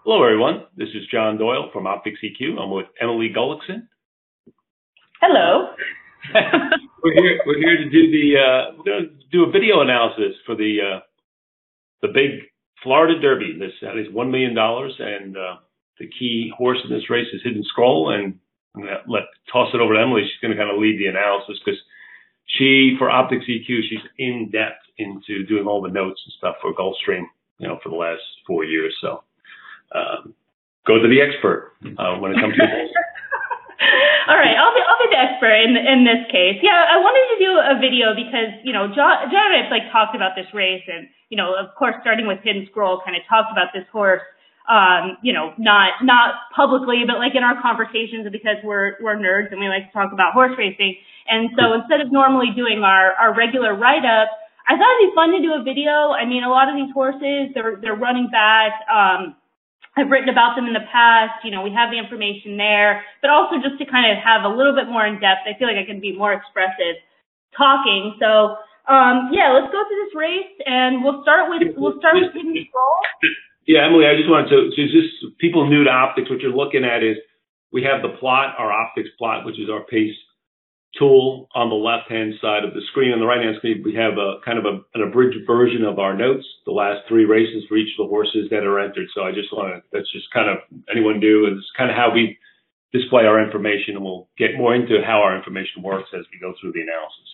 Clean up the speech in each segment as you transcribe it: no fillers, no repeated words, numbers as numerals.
Hello, everyone. This is John Doyle from OptixEQ. I'm with Emily Gullikson. Hello. We're here to do we're going to do a video analysis for the big Florida Derby. This is $1 million, and the key horse in this race is Hidden Scroll. And I'm going to toss it over to Emily. She's going to kind of lead the analysis because for OptixEQ, she's in depth into doing all the notes and stuff for Gulfstream, for the last 4 years. So go to the expert when it comes to this. All right, I'll be the expert in this case. Yeah, I wanted to do a video because John and I talked about this race, and of course starting with Hidden Scroll, kind of talked about this horse. Not publicly, but in our conversations, because we're nerds and we like to talk about horse racing. And so instead of normally doing our regular write-up, I thought it'd be fun to do a video. I mean, a lot of these horses, they're running back. I've written about them in the past. We have the information there, but also just to kind of have a little bit more in depth. I feel like I can be more expressive talking. So, let's go through this race, and we'll start with Hidden Scroll. Yeah, Emily, I just wanted to, just people new to optics, what you're looking at is we have the plot, our OptixPLOT, which is our pace tool on the left-hand side of the screen. On the right-hand screen, we have a kind of an abridged version of our notes, the last 3 races for each of the horses that are entered. So I just want to, that's just kind of anyone new, and it's kind of how we display our information, and we'll get more into how our information works as we go through the analysis.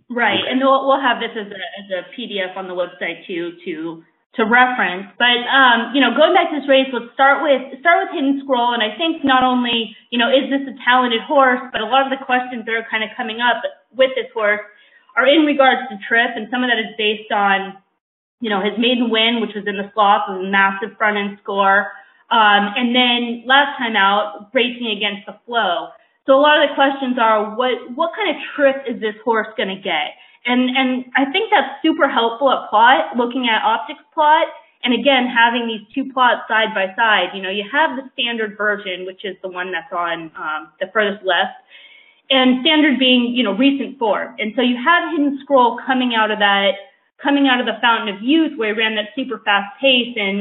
Right, and we'll have this as a PDF on the website too to reference. But going back to this race, let's start with Hidden Scroll. And I think not only is this a talented horse, but a lot of the questions that are kind of coming up with this horse are in regards to trip, and some of that is based on his maiden win, which was in the sloth, with a massive front end score, and then last time out racing against the flow. So a lot of the questions are what kind of trip is this horse going to get? And I think that's super helpful at plot, looking at OptixPLOT, and again, having these 2 plots side by side. You have the standard version, which is the one that's on the furthest left, and standard being, recent form. And so you have Hidden Scroll coming out of the Fountain of Youth, where he ran that super fast pace and,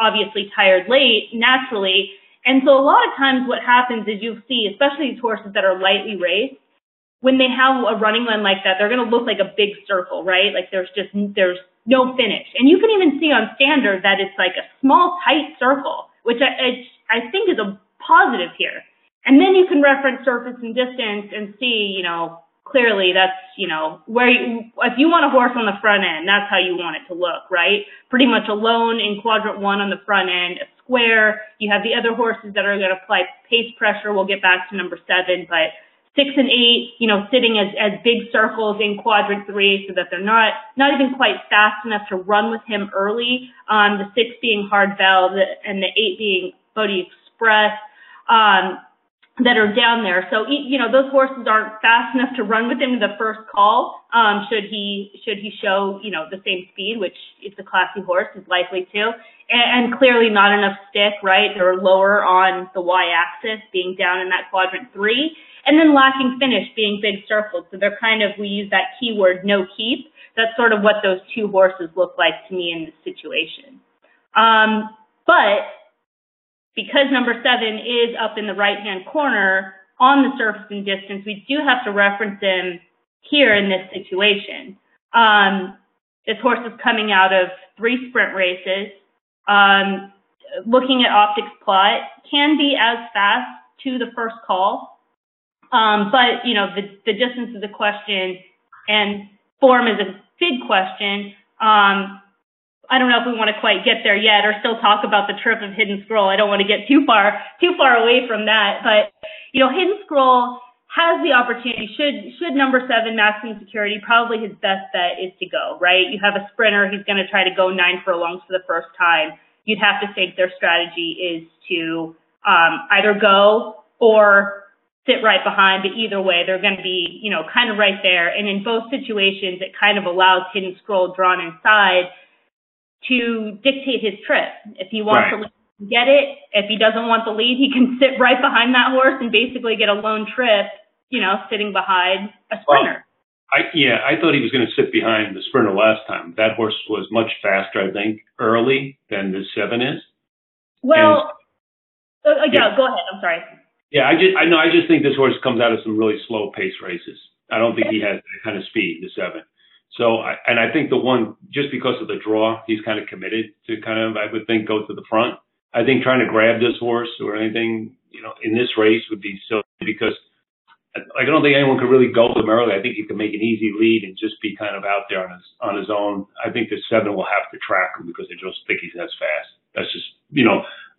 obviously tired late, naturally. And so a lot of times what happens is you'll see, especially these horses that are lightly raced, when they have a running line like that, they're going to look like a big circle, right? There's no finish. And you can even see on standard that it's like a small, tight circle, which I think is a positive here. And then you can reference surface and distance and see, clearly that's, where if you want a horse on the front end, that's how you want it to look, right? Pretty much alone in quadrant 1 on the front end, a square. You have the other horses that are going to apply pace pressure. We'll get back to number 7, but 6 and 8, sitting as big circles in quadrant 3, so that they're not even quite fast enough to run with him early. The 6 being Hard Bell, and the 8 being Bodie Express, that are down there. So those horses aren't fast enough to run with him to the first call. Should he show the same speed, which it's a classy horse, is likely to, and clearly not enough stick, right? They're lower on the y-axis, being down in that quadrant 3. And then lacking finish, being big circles. So they're we use that keyword, no keep. That's sort of what those 2 horses look like to me in this situation. But because number 7 is up in the right-hand corner on the surface and distance, we do have to reference him here in this situation. This horse is coming out of 3 sprint races. Looking at OptixPLOT, can be as fast to the first call. But, the distance is a question, and form is a big question. I don't know if we want to quite get there yet, or still talk about the trip of Hidden Scroll. I don't want to get too far away from that. But, Hidden Scroll has the opportunity, should number 7, Maximum Security, probably his best bet is to go, right? You have a sprinter, he's going to try to go 9 furlongs for the first time. You'd have to think their strategy is to either go or sit right behind, but either way, they're going to be, kind of right there. And in both situations, it kind of allows Hidden Scroll drawn inside to dictate his trip. If he wants to lead, get it. If he doesn't want the lead, he can sit right behind that horse and basically get a lone trip, sitting behind a sprinter. I thought he was going to sit behind the Sprinter last time. That horse was much faster, I think, early than the 7 is. Well, yeah, go ahead. I'm sorry. Yeah, I just think this horse comes out of some really slow pace races. I don't think he has that kind of speed, the 7. So, I think the one, just because of the draw, he's kind of committed to kind of, I would think, go to the front. I think trying to grab this horse or anything, in this race would be silly because I don't think anyone could really go with him early. I think he could make an easy lead and just be kind of out there on his own. I think the 7 will have to track him because I just think he's as fast. That's just,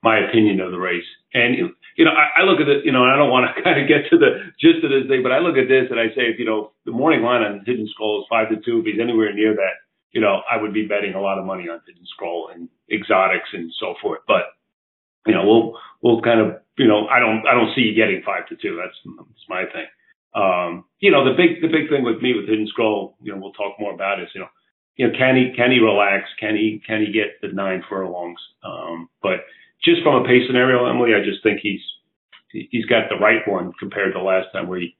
my opinion of the race. And, I look at it, and I don't want to kind of get to the gist of this thing, but I look at this and I say, if, the morning line on Hidden Scroll is 5-2, if he's anywhere near that, I would be betting a lot of money on Hidden Scroll and exotics and so forth. But, we'll kind of, I don't see you getting 5-2. That's my thing. The big thing with me with Hidden Scroll, we'll talk more about is, can he relax? Can he get the 9 furlongs? But just from a pace scenario, Emily, I just think he's got the right one compared to last time where he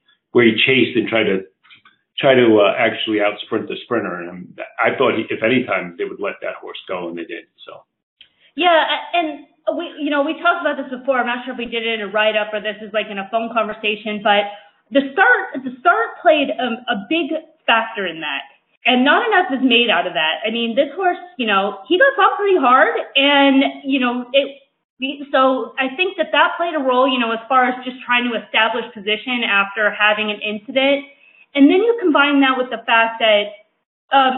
chased and tried to actually out sprint the Sprinter. And I thought if any time they would let that horse go, and they did. So. Yeah, and we talked about this before. I'm not sure if we did it in a write-up or this is like in a phone conversation, but the start played a big factor in that. And not enough is made out of that. I mean, this horse, he got bumped pretty hard, and, so I think that played a role, as far as just trying to establish position after having an incident. And then you combine that with the fact that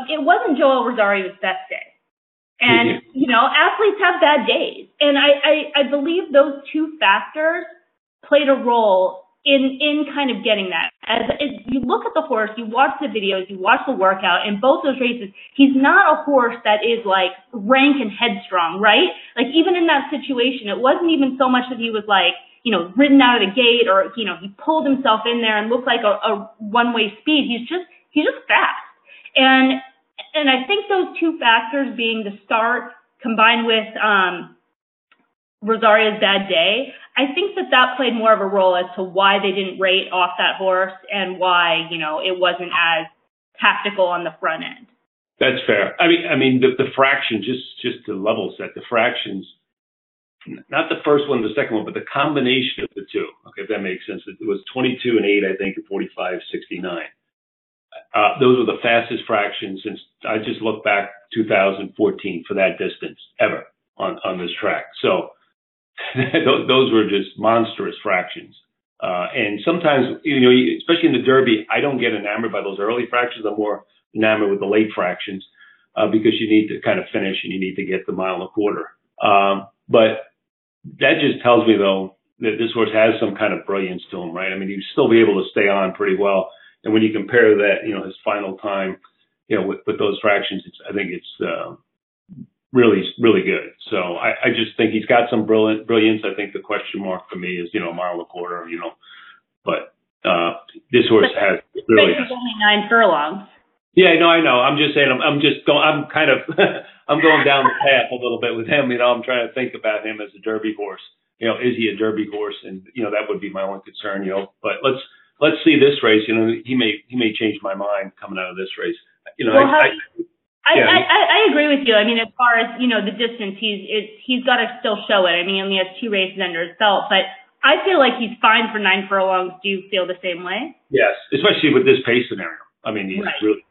it wasn't Joel Rosario's best day. And, athletes have bad days. And I believe those two factors played a role in kind of getting that. As you look at the horse, you watch the videos, you watch the workout, in both those races, he's not a horse that is like rank and headstrong, right? Like even in that situation, it wasn't even so much that he was like, ridden out of the gate or, he pulled himself in there and looked like a one-way speed. He's just fast. And I think those two factors being the start combined with Rosario's bad day, I think that played more of a role as to why they didn't rate off that horse and why, it wasn't as tactical on the front end. That's fair. I mean, the fraction, just to level set, the fractions, not the first one, the second one, but the combination of the two. Okay, if that makes sense. It was 22 and 8, I think, and 45.69. Those were the fastest fractions since I just looked back 2014 for that distance ever on this track. So those were just monstrous fractions. And sometimes, especially in the Derby, I don't get enamored by those early fractions. I'm more enamored with the late fractions because you need to kind of finish and you need to get the 1.25 miles. But that just tells me, though, that this horse has some kind of brilliance to him, right? I mean, he'd still be able to stay on pretty well. And when you compare that, his final time, with those fractions, I think it's really, really good. So I just think he's got some brilliance. I think the question mark for me is, 1.25 miles. But this horse has really. He's only 9 furlongs. Yeah, no, I know. I'm just saying. I'm kind of. I'm going down the path a little bit with him. I'm trying to think about him as a Derby horse. Is he a Derby horse? And that would be my only concern. But let's see this race. He may change my mind coming out of this race. I agree with you. I mean, as far as the distance, he's got to still show it. I mean, he only has 2 races under his belt, but I feel like he's fine for 9 furlongs. Do you feel the same way? Yes, especially with this pace scenario. I mean, he's right. Really,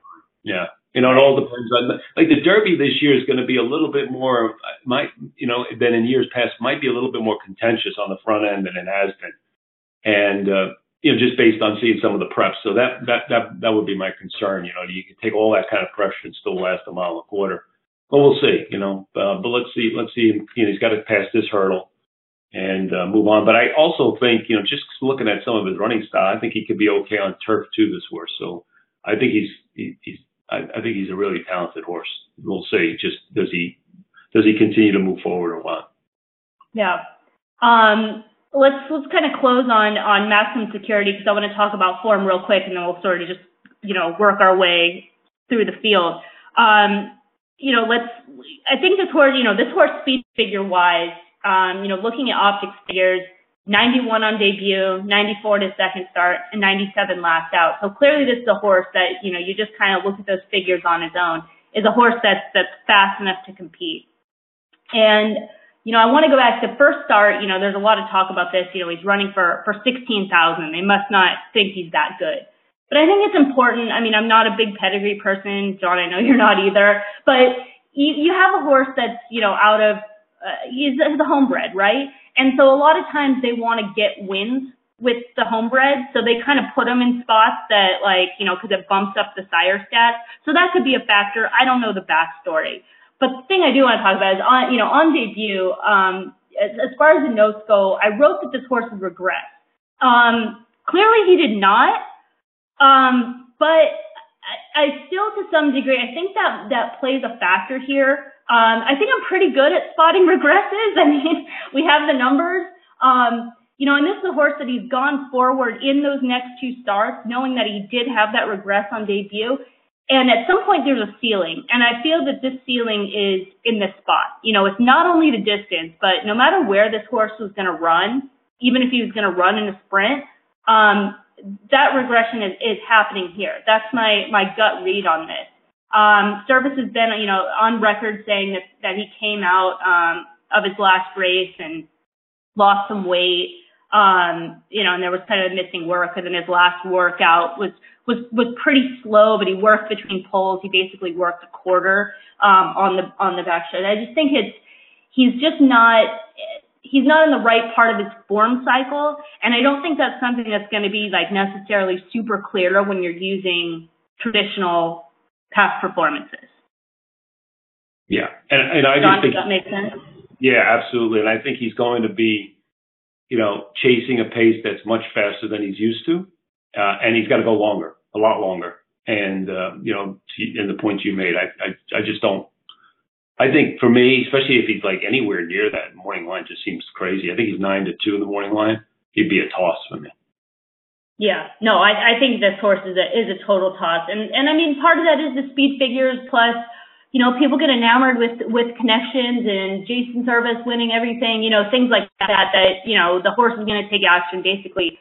yeah. It all depends on like the Derby this year is going to be a little bit more, than in years past. Might be a little bit more contentious on the front end than it has been, and just based on seeing some of the preps. So that would be my concern. You can take all that kind of pressure and still last 1.25 miles. But we'll see. But let's see. He's got to pass this hurdle and move on. But I also think, just looking at some of his running style, I think he could be okay on turf too. This horse. So I think I think he's a really talented horse. We'll see. Just does he continue to move forward or what? Yeah. Let's kind of close on maximum security because I want to talk about form real quick, and then we'll sort of just work our way through the field. I think this horse speed figure wise, looking at optics figures, 91 on debut, 94 to second start, and 97 last out. So clearly this is a horse that, you just kind of look at those figures on his own, is a horse that's fast enough to compete. And, I want to go back to first start. There's a lot of talk about this. He's running for 16,000. They must not think he's that good. But I think it's important. I mean, I'm not a big pedigree person. John, I know you're not either. But you have a horse that's, out of, he's a homebred, right? And so a lot of times they want to get wins with the homebred. So they kind of put them in spots that because it bumps up the sire stats. So that could be a factor. I don't know the backstory. But the thing I do want to talk about is on debut, as far as the notes go, I wrote that this horse would regress. Clearly he did not. But I still, to some degree, I think that plays a factor here. I think I'm pretty good at spotting regresses. I mean, we have the numbers. And this is a horse that he's gone forward in those next two starts, knowing that he did have that regress on debut. And at some point there's a ceiling. And I feel that this ceiling is in this spot. It's not only the distance, but no matter where this horse was going to run, even if he was going to run in a sprint, that regression is happening here. That's my gut read on this. Service has been, on record saying that he came out of his last race and lost some weight, and there was kind of missing work. And then his last workout was pretty slow, but he worked between poles. He basically worked a quarter on the back stretch. I just think he's not in the right part of his form cycle, and I don't think that's something that's going to be necessarily super clear when you're using traditional past performances. Yeah, and I John, just think does that make sense? Yeah, absolutely, and I think he's going to be, chasing a pace that's much faster than he's used to, and he's got to go longer, a lot longer. And and the point you made, I just don't. I think for me, especially if he's anywhere near that morning line, just seems crazy. I think he's 9-2 in the morning line. He'd be a toss for me. Yeah, no, I think this horse is a total toss, and I mean part of that is the speed figures plus, people get enamored with connections and Jason Service winning everything, things like that the horse is going to take action basically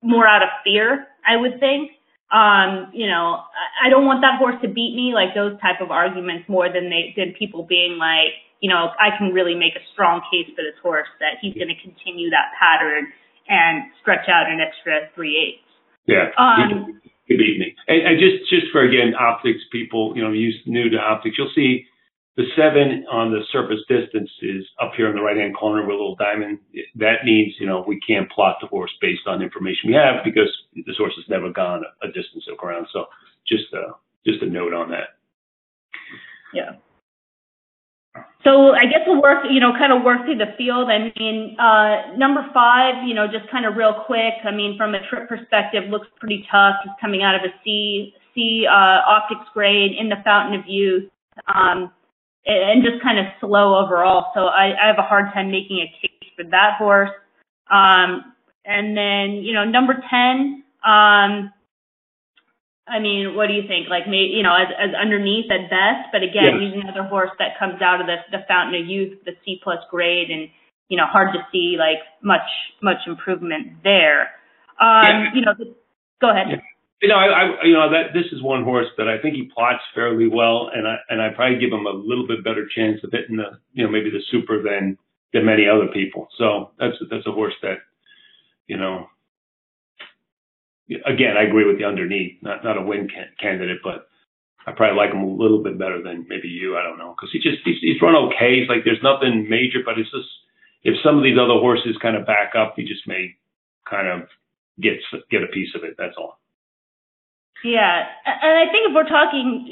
more out of fear, I would think. I don't want that horse to beat me, those type of arguments more than people being I can really make a strong case for this horse that he's going to continue that pattern and stretch out an extra 3/8. Yeah, he beat me. And just for, again, optics people, new to optics, you'll see the 7 on the surface distance is up here in the right-hand corner with a little diamond. That means, we can't plot the horse based on information we have because this horse has never gone a distance of ground. So just a note on that. Yeah. So I guess we'll work through the field. I mean, number 5, just kind of real quick. I mean, from a trip perspective, looks pretty tough. He's coming out of a C optics grade in the Fountain of Youth. And just kind of slow overall. So I have a hard time making a case for that horse. And then, number 10, I mean, what do you think? As underneath at best, but again, yeah. He's another horse that comes out of the Fountain of Youth, the C+ grade, and, hard to see much improvement there. Go ahead. Yeah. This is one horse that I think he plots fairly well, and I probably give him a little bit better chance of hitting maybe the super than many other people. So that's a horse that, again, I agree with you underneath, not a win candidate, but I probably like him a little bit better than maybe you. I don't know, because he's run okay. It's there's nothing major, but it's just if some of these other horses kind of back up, he just may kind of get a piece of it. That's all. Yeah, and I think if we're talking,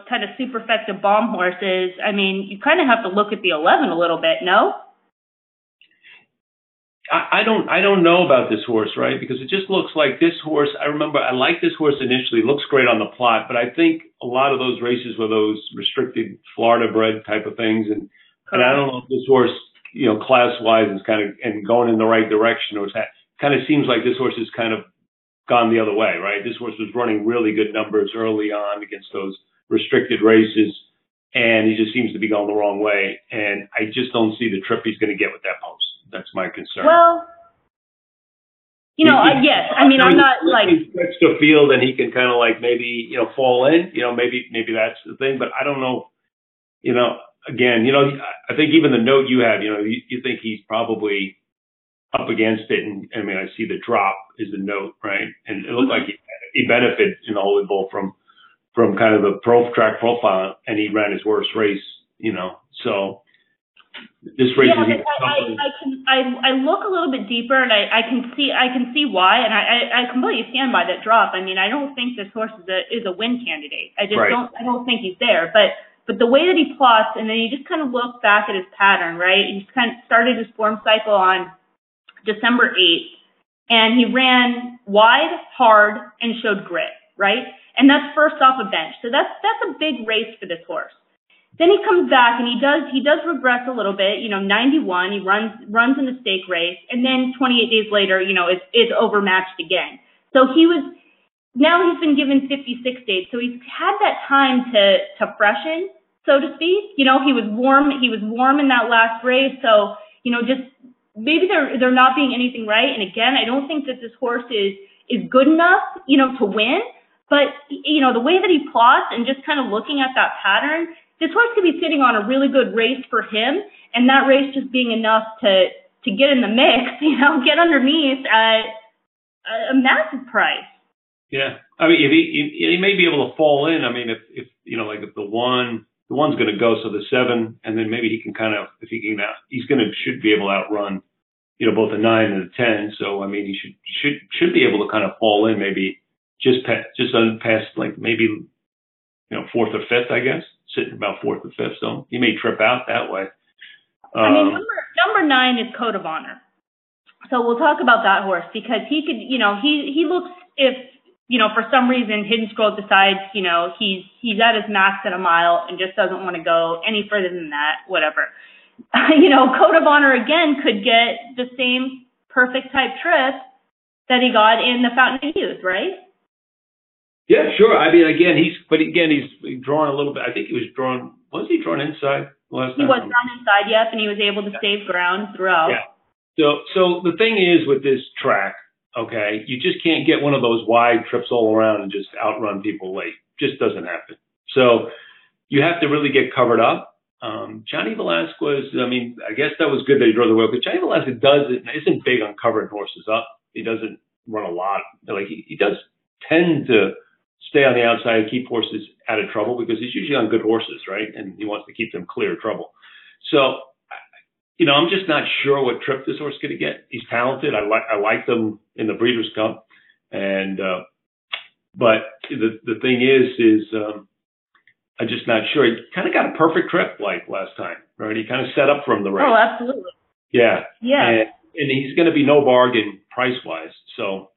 kind of superfecta bomb horses, I mean, you kind of have to look at the 11 a little bit, no? I don't know about this horse, right? Because it just looks like this horse. I remember I liked this horse initially. Looks great on the plot, but I think a lot of those races were those restricted Florida bred type of things, and I don't know if this horse, class wise is kind of and going in the right direction, or kind of seems like this horse is kind of gone the other way, right? This horse was running really good numbers early on against those restricted races, and he just seems to be going the wrong way. And I just don't see the trip he's going to get with that post. That's my concern. Well, Yes. I mean, I'm not like he stretch the field and he can kind of like maybe fall in. Maybe that's the thing. But I don't know. Again, I think even the note you have, you think he's probably up against it. And I mean, I see the drop is the note, right? And it looked like he benefited in the Holy Bull from kind of the track profile, and he ran his worst race. So. This race is I look a little bit deeper and I can see why, and I completely stand by that drop. I mean, I don't think this horse is a win candidate. I just don't think he's there. But the way that he plots, and then you just kind of look back at his pattern, right? He kind of started his form cycle on December 8th, and he ran wide, hard, and showed grit, right? And that's first off a bench. So that's a big race for this horse. Then he comes back and he does regress a little bit, 91, he runs in the stake race, and then 28 days later, is overmatched again. So now he's been given 56 days, so he's had that time to freshen, so to speak. He was warm in that last race, so, just maybe they're not being anything right. And again, I don't think that this horse is good enough, to win, but, the way that he plots and just kind of looking at that pattern, this horse could be sitting on a really good race for him, and that race just being enough to get in the mix, get underneath at a massive price. Yeah, I mean, if he may be able to fall in. I mean, if like if the one's going to go, so the 7, and then maybe he can kind of, if he can, should be able to outrun, both the 9 and the 10. So I mean, he should be able to kind of fall in, maybe just past like maybe 4th or 5th, I guess. Sitting about 4th or 5th, so he may trip out that way. I mean, number 9 is Code of Honor. So we'll talk about that horse because he could, he looks, if, for some reason Hidden Scroll decides, he's at his max at a mile and just doesn't want to go any further than that, whatever. Code of Honor again could get the same perfect type trip that he got in the Fountain of Youth, right? Yeah, sure. I mean, he's drawn a little bit. I think was he drawn inside last time? He was drawn inside, yep, and he was able to save ground throughout. Yeah. So the thing is with this track, okay, you just can't get one of those wide trips all around and just outrun people late. Just doesn't happen. So you have to really get covered up. Johnny Velasquez, I mean, I guess that was good that he drove the wheel, but Johnny Velasquez isn't big on covering horses up. He doesn't run a lot. Like he does tend to stay on the outside and keep horses out of trouble because he's usually on good horses, right? And he wants to keep them clear of trouble. So, I'm just not sure what trip this horse is going to get. He's talented. I like them in the Breeders' Cup, and but the thing is I'm just not sure. He kind of got a perfect trip like last time, right? He kind of set up from the race. Oh, absolutely. Yeah. Yeah. And he's going to be no bargain price wise, so.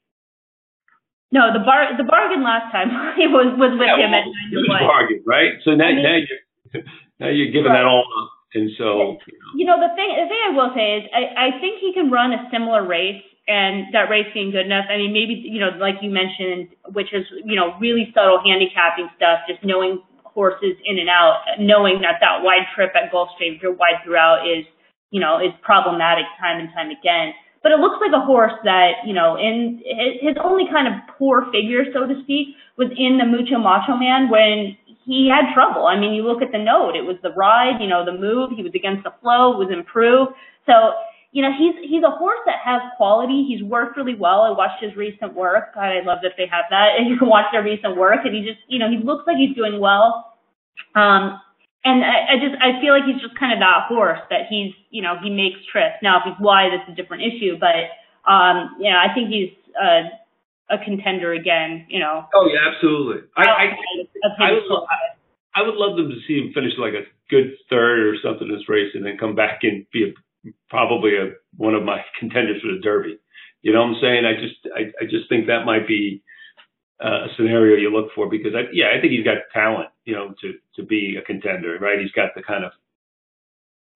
No, the bargain last time was with him at 9 to 1. Bargain, right? So now you're giving that all up, and so the thing I will say is I think he can run a similar race, and that race being good enough. I mean, maybe like you mentioned, which is really subtle handicapping stuff, just knowing horses in and out, knowing that wide trip at Gulfstream, if you're wide throughout, is problematic time and time again. But it looks like a horse that, in his only kind of poor figure, so to speak, was in the Mucho Macho Man when he had trouble. I mean, you look at the note, it was the ride, the move, he was against the flow, was improved. So, he's a horse that has quality. He's worked really well. I watched his recent work. God, I love that they have that. And you can watch their recent work, and he just, he looks like he's doing well. And I feel like he's just kind of that horse that he makes trips. Now, if he's wide, that's a different issue. But, I think he's a contender again, Oh, yeah, absolutely. I would love them to see him finish like a good 3rd or something in this race and then come back and be probably one of my contenders for the Derby. You know what I'm saying? I just think that might be a scenario you look for because I think he's got talent, to be a contender, right? He's got the kind of,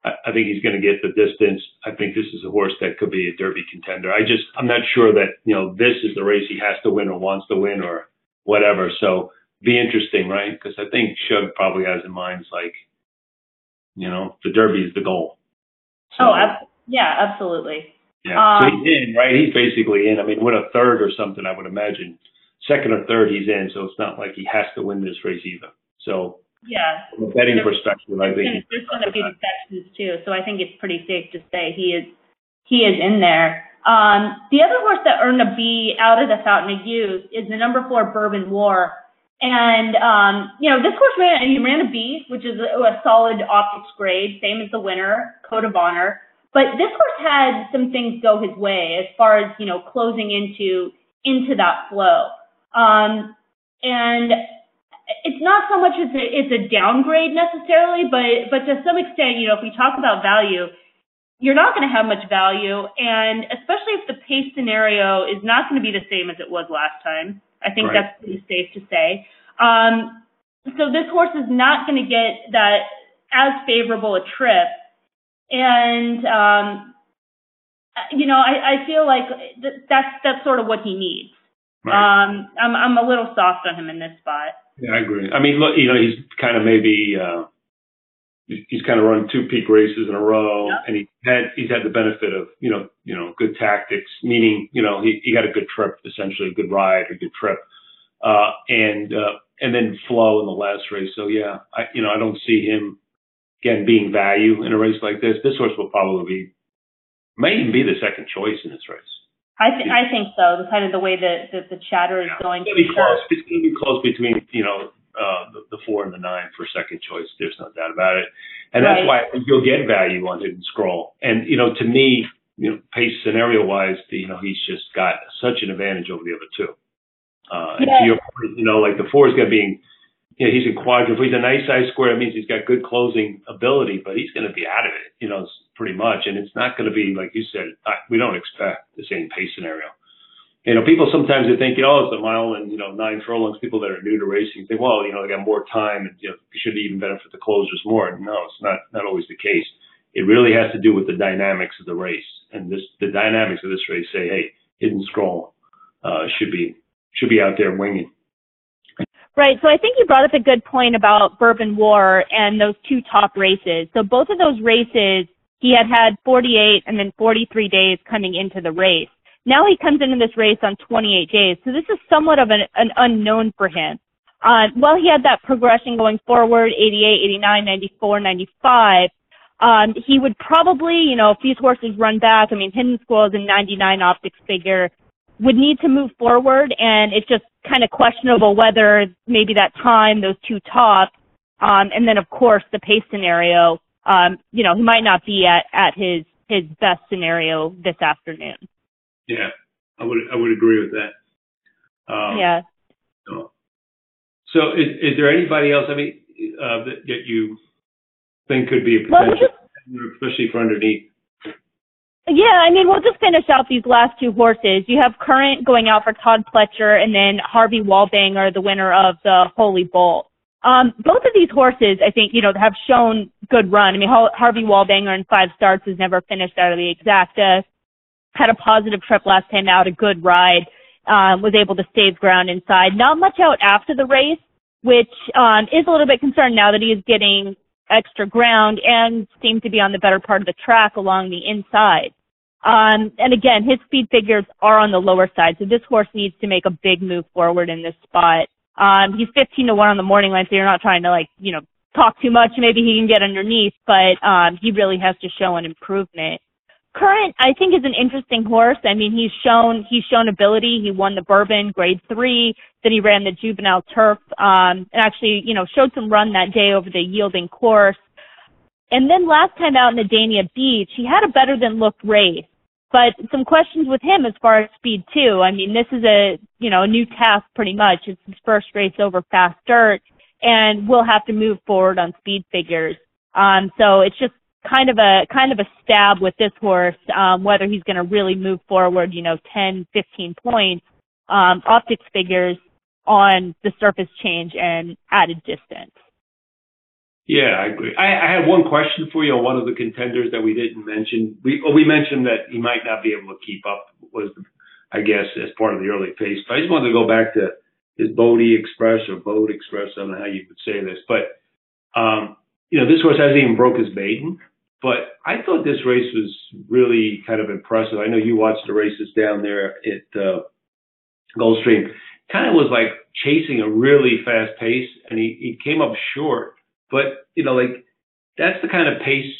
I think he's going to get the distance. I think this is a horse that could be a Derby contender. I'm not sure that, this is the race he has to win or wants to win or whatever. So be interesting, right? Because I think Shug probably has in mind, it's like, the Derby is the goal. So, yeah, absolutely. Yeah. So he's in, right? He's basically in. I mean, with a third or something, I would imagine. Second or third, he's in. So it's not like he has to win this race either. So yeah, from a betting perspective, I think there's going to be exceptions too. So I think it's pretty safe to say he is in there. The other horse that earned a B out of the Fountain of Youth is the number 4 Bourbon War. And, this horse ran a B, which is a solid optics grade, same as the winner, Code of Honor. But this horse had some things go his way as far as, closing into that flow. And it's not so much it's a downgrade necessarily, but to some extent, if we talk about value, you're not going to have much value, and especially if the pace scenario is not going to be the same as it was last time. I think that's pretty safe to say. So this horse is not going to get that as favorable a trip, and I feel like that's sort of what he needs. Right. I'm a little soft on him in this spot. Yeah, I agree. I mean, look, he's kind of maybe. He's kind of run 2 peak races in a row, and he's had the benefit of good tactics, meaning he got a good trip, essentially a good ride, a good trip, and then flow in the last race. So yeah, I don't see him again being value in a race like this. This horse will probably may even be the second choice in this race. I think so. The kind of the way that the chatter is going. It's going to be close. It's going to be close between the 4 and the 9 for second choice. There's no doubt about it. And that's why I think you'll get value on Hidden Scroll. And, to me, pace scenario-wise, he's just got such an advantage over the other 2. And to your point, like the 4 is going to be, he's in quadrant. If he's a nice size square, it means he's got good closing ability, but he's going to be out of it, pretty much. And it's not going to be, like you said, we don't expect the same pace scenario. People sometimes they think, it's a mile and, 9 furlongs. People that are new to racing think, well, they got more time and, you should even benefit the closers more. No, it's not always the case. It really has to do with the dynamics of the race. And the dynamics of this race say, hey, Hidden Scroll should be out there winging. Right. So I think you brought up a good point about Bourbon War and those 2 top races. So both of those races, he had 48 and then 43 days coming into the race. Now he comes into this race on 28 days. So this is somewhat of an unknown for him. While he had that progression going forward, 88, 89, 94, 95, he would probably, if these horses run back, Hidden Scroll is a 99 optics figure, would need to move forward, and it's just kind of questionable whether maybe that time, those 2 tops, and then, of course, the pace scenario, he might not be at his best scenario this afternoon. Yeah, I would agree with that. Yeah. So is there anybody else, that you think could be a potential, especially for underneath? Yeah, we'll just finish out these last 2 horses. You have Current going out for Todd Pletcher, and then Harvey Wallbanger, the winner of the Holy Bull. Both of these horses, I think, have shown good run. Harvey Wallbanger in 5 starts has never finished out of the exacta. Had a positive trip last time out, a good ride, was able to save ground inside. Not much out after the race, which is a little bit concerned now that he is getting extra ground and seemed to be on the better part of the track along the inside. And again, his speed figures are on the lower side, so this horse needs to make a big move forward in this spot. He's 15-1 on the morning line, so you're not trying to talk too much. Maybe he can get underneath, but he really has to show an improvement. Current, I think, is an interesting horse. He's shown ability. He won the Bourbon Grade 3. Then he ran the Juvenile Turf, and actually, showed some run that day over the yielding course. And then last time out in the Dania Beach, he had a better than looked race. But some questions with him as far as speed too. This is a new task pretty much. It's his first race over fast dirt, and we'll have to move forward on speed figures. So it's just kind of a stab with this horse, whether he's going to really move forward, 10, 15 points, optics figures on the surface change and added distance. Yeah, I agree. I had one question for you on one of the contenders that we didn't mention. We mentioned that he might not be able to keep up, I guess, as part of the early pace. But I just wanted to go back to his Bodie Express or Boat Express. I don't know how you would say this. But, this horse hasn't even broke his maiden. But I thought this race was really kind of impressive. I know you watched the races down there at Gulfstream. Kind of was like chasing a really fast pace, and he came up short. But, like that's the kind of pace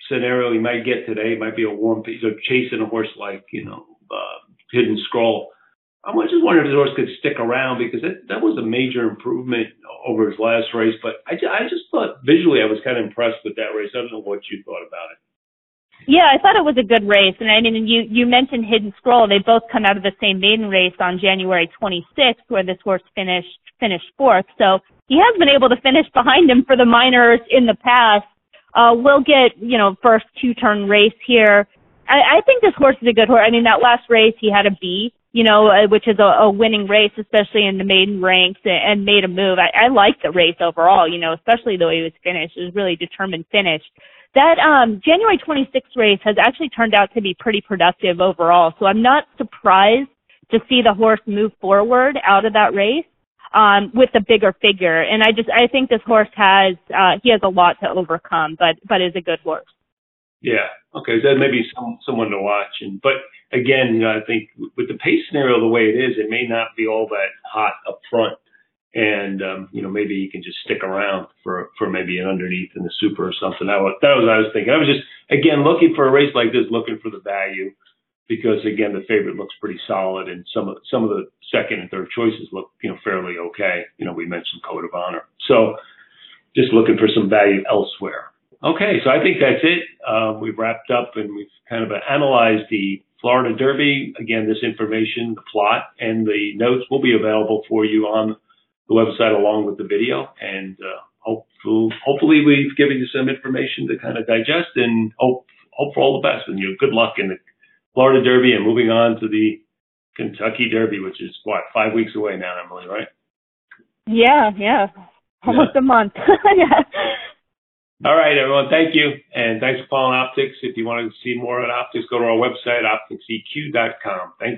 scenario you might get today. It might be a warm pace, or chasing a horse like, Hidden Scroll. I just wondering if the horse could stick around, because that was a major improvement over his last race. But I just thought visually I was kind of impressed with that race. I don't know what you thought about it. Yeah, I thought it was a good race. And I mean, you mentioned Hidden Scroll. They both come out of the same maiden race on January 26th, where this horse finished fourth. So he has been able to finish behind him for the minors in the past. We'll get, first two-turn race here. I think this horse is a good horse. I mean, that last race he had a B, which is a winning race, especially in the maiden ranks, and made a move. I like the race overall, especially the way he was finished. It was really determined finish. That January 26th race has actually turned out to be pretty productive overall. So I'm not surprised to see the horse move forward out of that race with a bigger figure. And I think this horse has a lot to overcome, but is a good horse. Yeah. Okay. So that may be someone to watch. But again, I think with the pace scenario the way it is, it may not be all that hot up front. And, maybe you can just stick around for maybe an underneath in the Super or something. That was what I was thinking. I was just, again, looking for a race like this, looking for the value, because, again, the favorite looks pretty solid, and some of the second and third choices look, fairly okay. We mentioned Code of Honor. So just looking for some value elsewhere. Okay, so I think that's it. We've wrapped up, and we've kind of analyzed the Florida Derby. Again, this information, the plot, and the notes will be available for you on the website along with the video, and hopefully we've given you some information to kind of digest, and hope for all the best, and good luck in the Florida Derby and moving on to the Kentucky Derby, which is 5 weeks away now, Emily, right? Yeah, almost a month. Yeah. All right, everyone, thank you, and thanks for following Optix. If you want to see more on Optix, go to our website, optixeq.com. Thank you.